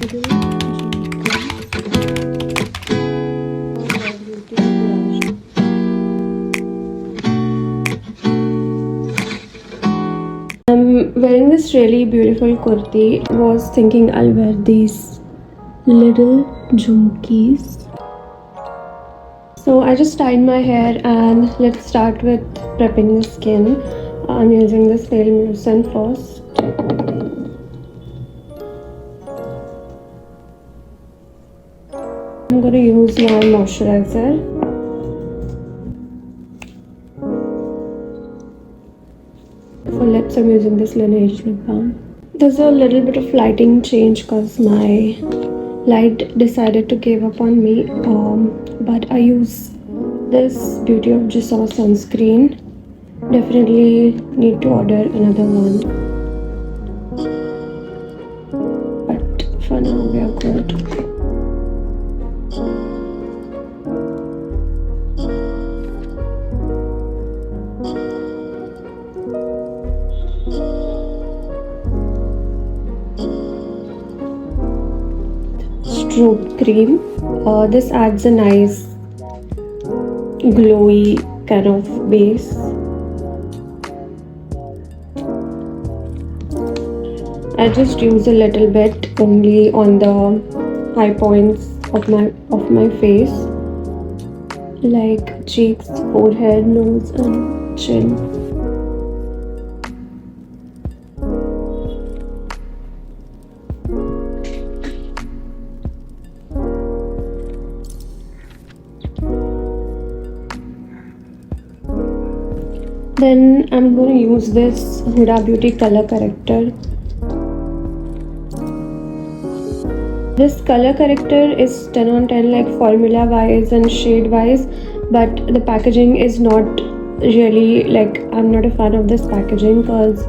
I'm wearing this really beautiful kurti. Was thinking I'll wear these little jhumkis. So I just tied my hair and let's start with prepping the skin. I'm using this nail mucin first. I'm going to use my moisturizer. For lips, I'm using this Laneige lip balm. There's a little bit of lighting change because my light decided to give up on me. But I use this Beauty of Giselle sunscreen. Definitely need to order another one. But for now, we are good. Strobe cream. This adds a nice glowy kind of base. I just use a little bit only on the high points of my face, like cheeks, forehead, nose, and chin. Then I'm going to use this Huda Beauty color corrector. This color corrector is 10 on 10 like formula wise and shade wise, but the packaging is not really, like, I'm not a fan of this packaging because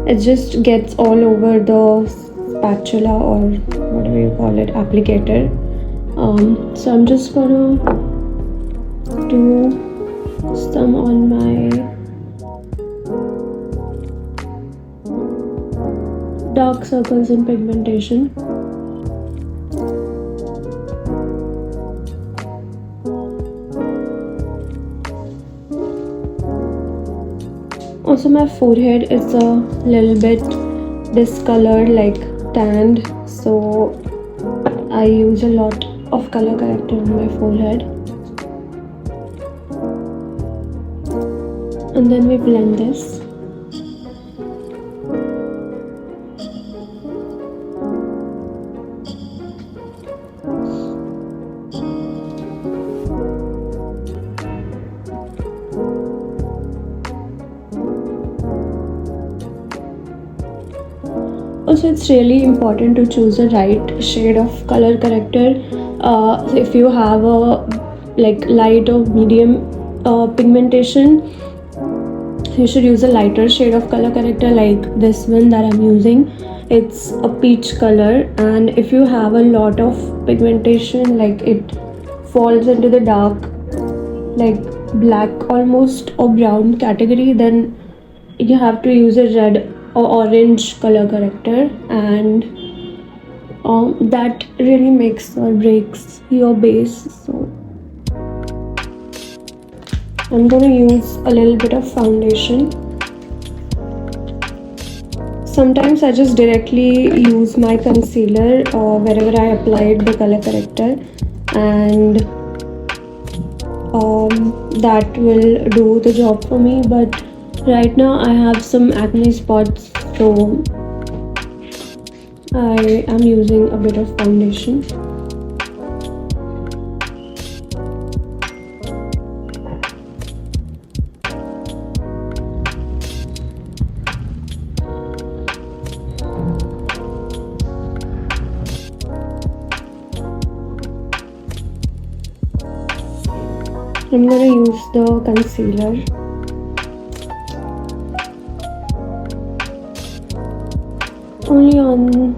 it just gets all over the spatula or whatever you call it, applicator. So I'm just gonna do some on my dark circles and pigmentation. Also, my forehead is a little bit discolored, like tanned, so I use a lot of color corrector on my forehead. And then we blend this. Also, it's really important to choose the right shade of color corrector. If you have a like light or medium pigmentation, you should use a lighter shade of color corrector like this one that I'm using. It's a peach color, and if you have a lot of pigmentation, like it falls into the dark, like black almost or brown category, then you have to use a red or orange color corrector, and that really makes or breaks your base. So I'm going to use a little bit of foundation. Sometimes I just directly use my concealer wherever I applied the color corrector, and that will do the job for me. But right now I have some acne spots, so I am using a bit of foundation. I'm going to use the concealer. Only on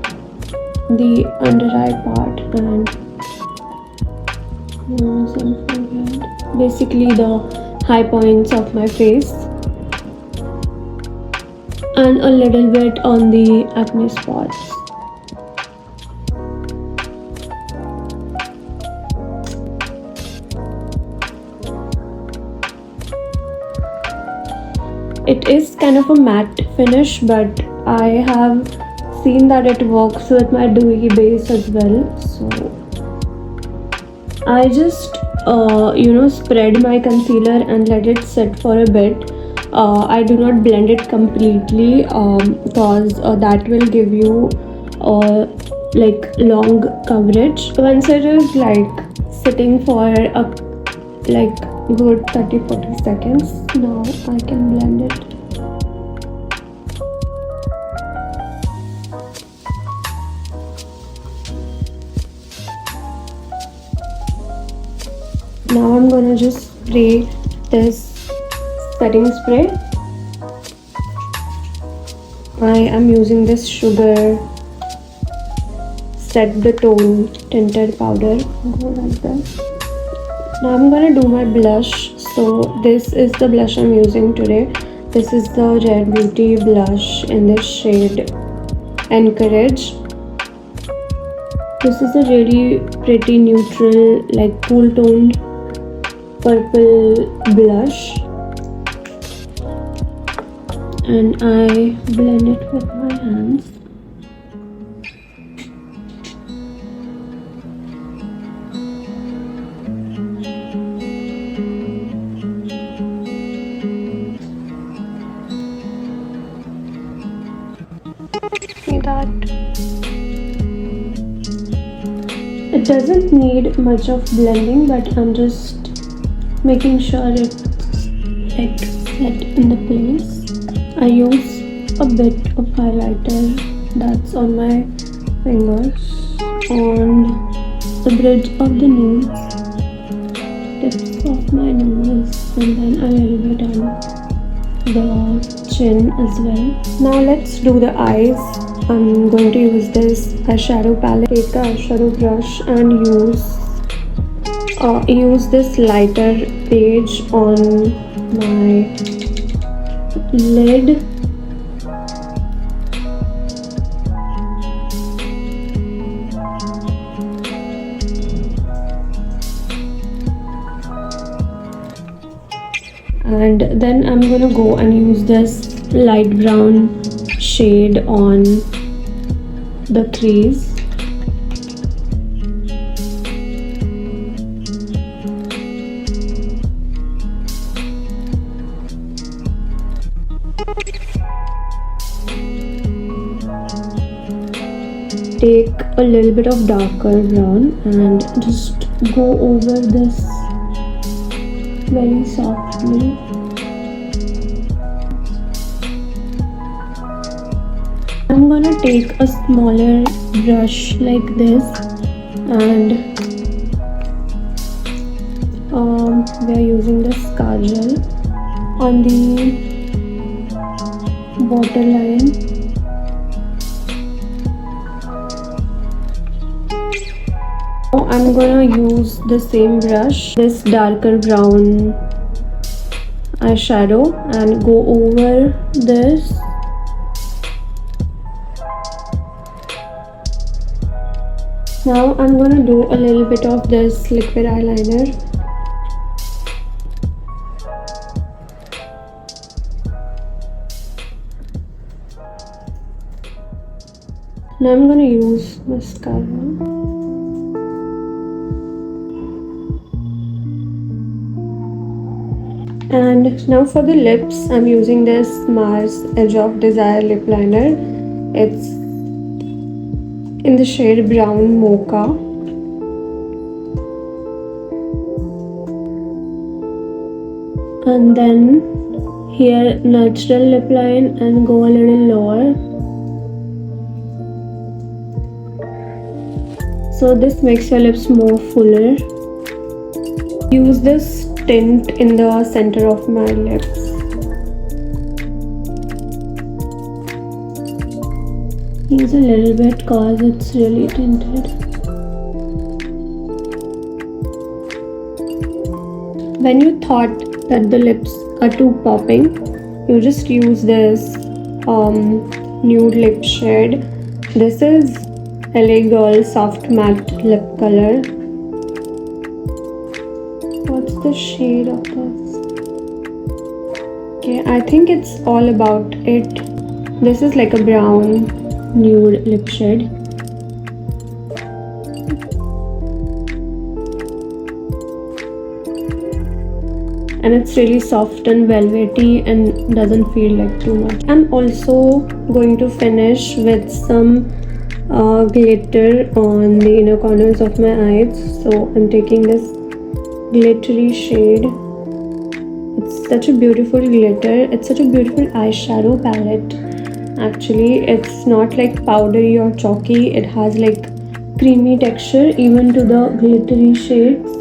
the under eye part and nose and forehead. Basically the high points of my face. And a little bit on the acne spots. It is kind of a matte finish, but I have seen that it works with my dewy base as well. So I just spread my concealer and let it sit for a bit. I do not blend it completely because that will give you like long coverage. Once it is like sitting for a like good 30-40 seconds, now I can blend it. Now I'm gonna just spray this setting spray. I am using this Sugar Set the Tone tinted powder. Go like this. Now I'm gonna do my blush. So this is the blush I'm using today. This is the Rare Beauty blush in this shade Encourage. This is a really pretty neutral, like cool toned purple blush, and I blend it with my hands. See that? It doesn't need much of blending, but I'm just making sure it's like set in the place. I use a bit of highlighter that's on my fingers, on the bridge of the nose, tips of my nose, and then a little bit on the chin as well. Now let's do the eyes. I'm going to use this eyeshadow palette. Take the eyeshadow brush and use this lighter page on my lid. And then I'm gonna go and use this light brown shade on the crease. Take a little bit of darker brown and just go over this very softly. I'm gonna take a smaller brush like this, and we are using this kajal on the waterline. Now I'm gonna use the same brush, this darker brown eyeshadow, and go over this. Now I'm gonna do a little bit of this liquid eyeliner. Now I'm gonna use mascara. And now for the lips, I'm using this Mars Edge of Desire lip liner. It's in the shade Brown Mocha. And then here natural lip line and go a little lower. So this makes your lips more fuller. Use this tint in the center of my lips. Use a little bit cause it's really tinted. When you thought that the lips are too popping, you just use this nude lip shade. This is LA Girl Soft Matte Lip Color. What's the shade of this? Okay, I think it's all about it. This is like a brown nude lip shade. And it's really soft and velvety and doesn't feel like too much. I'm also going to finish with some glitter on the inner corners of my eyes. So I'm taking this glittery shade. It's such a beautiful glitter. It's such a beautiful eyeshadow palette. Actually, it's not like powdery or chalky. It has like creamy texture even to the glittery shades.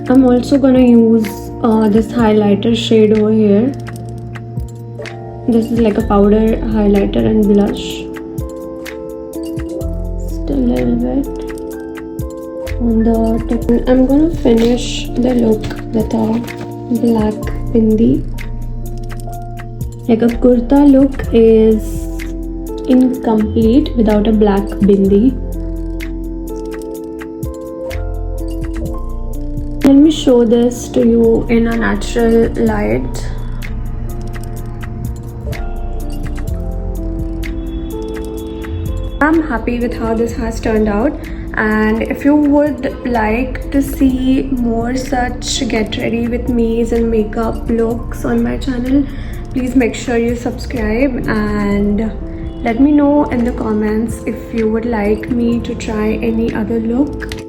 I'm also gonna use this highlighter shade over here. This is like a powder highlighter and blush. Just a little bit on the tip. I'm gonna finish the look with a black bindi. Like a kurta look is incomplete without a black bindi. Let me show this to you in a natural light. I'm happy with how this has turned out, and if you would like to see more such get ready with me's and makeup looks on my channel, please make sure you subscribe and let me know in the comments if you would like me to try any other look.